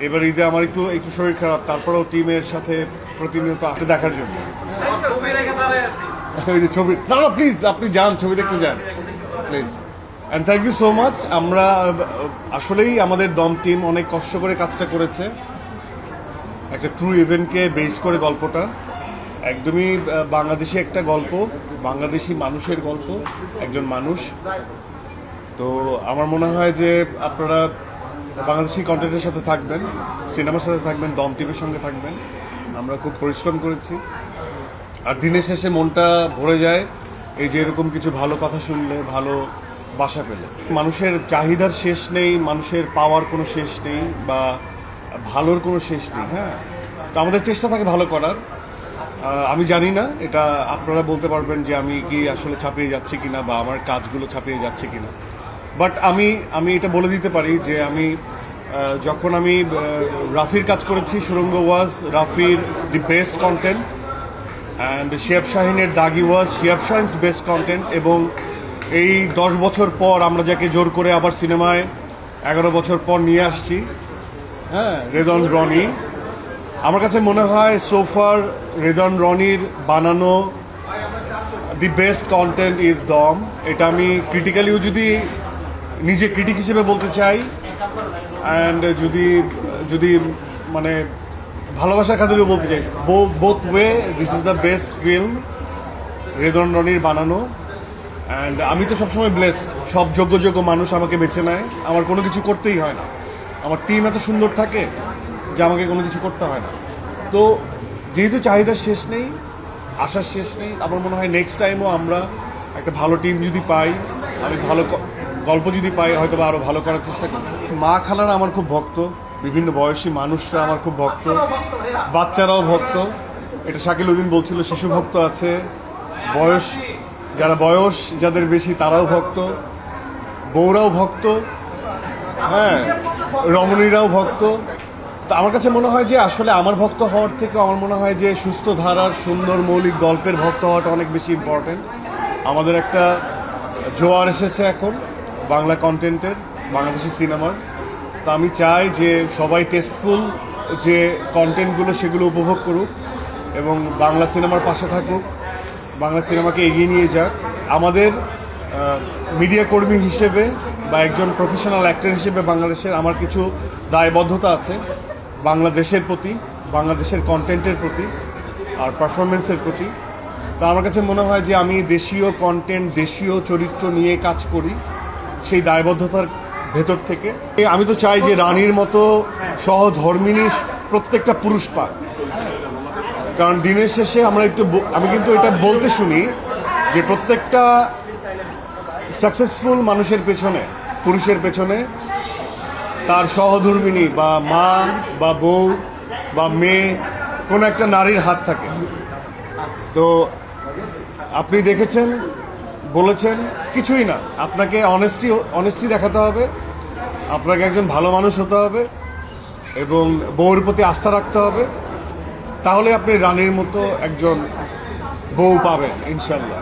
এবার ঈদে আমার একটু একটু শরীর খারাপ, তারপরেও টিমের সাথে প্রতিনিয়ত আসতে দেখার জন্য। ওই যে ছবি, না না প্লিজ আপনি যান, ছবি দেখতে যান please. And thank you so much. আমরা আসলেই আমাদের দম টিম অনেক কষ্ট করে কাজটা করেছে, একটা ট্রু ইভেন্টকে বেস করে গল্পটা একদমই বাংলাদেশি একটা গল্প, বাংলাদেশি মানুষের গল্প, একজন মানুষ। তো আমার মনে হয় যে আপনারা বাংলাদেশি কন্টেন্টের সাথে থাকবেন, সিনেমার সাথে থাকবেন, দম টিমের সঙ্গে থাকবেন। আমরা খুব পরিশ্রম করেছি, আর দিনের শেষে মনটা ভরে যায় এই যে এরকম কিছু ভালো কথা শুনলে, ভালো বাসা পেলে। মানুষের চাহিদার শেষ নেই, মানুষের পাওয়ার কোনো শেষ নেই, বা ভালোর কোনো শেষ নেই। হ্যাঁ, তো আমাদের চেষ্টা থাকে ভালো করার। আমি জানি না, এটা আপনারা বলতে পারবেন যে আমি কি আসলে ছাপিয়ে যাচ্ছি কিনা, বা আমার কাজগুলো ছাপিয়ে যাচ্ছে কিনা। বাট আমি এটা বলে দিতে পারি যে আমি যখন আমি রাফির কাজ করেছি, সুরঙ্গ ওয়াজ রাফির the best content, and Shihab শাহিনের দাগি ওয়াজ শিহাব শাহিনস বেস্ট কন্টেন্ট। এবং এই 10 বছর পর আমরা যাকে জোর করে আবার সিনেমায় 11 বছর পর নিয়ে আসছি, হ্যাঁ, রেদন রনি, আমার কাছে মনে হয় সোফার রেদন রনির বানানো দি বেস্ট কন্টেন্ট ইজ দম। এটা আমি ক্রিটিক্যালিও যদি নিজে ক্রিটিক হিসেবে বলতে চাই, অ্যান্ড যদি মানে ভালোবাসার খাতিরেও বলতে চাই, both way this is the best film Redon রনির বানানো। অ্যান্ড আমি তো সবসময় ব্লেসড, সব যোগ্য মানুষ আমাকে বেছে নেয়, আমার কোনো কিছু করতেই হয় না। আমার টিম এত সুন্দর থাকে যে আমাকে কোনো কিছু করতে হয় না। তো যেহেতু চাহিদার শেষ নেই, আশার শেষ নেই, আমার মনে হয় নেক্সট টাইমও আমরা একটা ভালো টিম যদি পাই, আমি ভালো গল্প যদি পাই, হয়তো বা আরও ভালো করার চেষ্টা করি। মা খালারা আমার খুব ভক্ত, বিভিন্ন বয়সী মানুষরা আমার খুব ভক্ত, বাচ্চারাও ভক্ত। এটা শাকিল উদ্দিন বলছিল, শিশু ভক্ত আছে, বয়স যাদের বেশি তারাও ভক্ত, বউরাও ভক্ত, হ্যাঁ, রমণীরাও ভক্ত। তো আমার কাছে মনে হয় যে আসলে আমার ভক্ত হওয়ার থেকে আমার মনে হয় যে সুস্থ ধারার সুন্দর মৌলিক গল্পের ভক্ত হওয়াটা অনেক বেশি ইম্পর্টেন্ট। আমাদের একটা জোয়ার এসেছে এখন বাংলা কন্টেন্টের, বাংলাদেশি সিনেমার। তো আমি চাই যে সবাই টেস্টফুল যে কন্টেন্টগুলো সেগুলো উপভোগ করুক এবং বাংলা সিনেমার পাশে থাকুক, বাংলা সিনেমাকে এগিয়ে নিয়ে যাক। আমাদের মিডিয়া কর্মী হিসেবে বা একজন প্রফেশনাল অ্যাক্টর হিসেবে বাংলাদেশের আমার কিছু দায়বদ্ধতা আছে বাংলাদেশের প্রতি, বাংলাদেশের কন্টেন্টের প্রতি আর পারফরমেন্সের প্রতি। তো আমার কাছে মনে হয় যে আমি দেশীয় কন্টেন্ট, দেশীয় চরিত্র নিয়ে কাজ করি সেই দায়বদ্ধতার ভেতর থেকে। আমি তো চাই যে রানীর মতো সহধর্মিণী প্রত্যেকটা পুরুষ পাক, কারণ দিনের শেষে আমি কিন্তু এটা বলতে শুনি যে প্রত্যেকটা সাকসেসফুল মানুষের পেছনে, পুরুষের পেছনে তার সহধর্মিণী বা মা বা বউ বা মেয়ে, কোনো একটা নারীর হাত থাকে। তো আপনি দেখেছেন, বলেছেন, কিছুই না, আপনাকে অনেস্টি দেখাতে হবে, আপনাকে একজন ভালো মানুষ হতে হবে এবং বউয়ের প্রতি আস্থা রাখতে হবে, তাহলে আপনি রানীর মতো একজন বউ পাবেন ইনশাল্লাহ।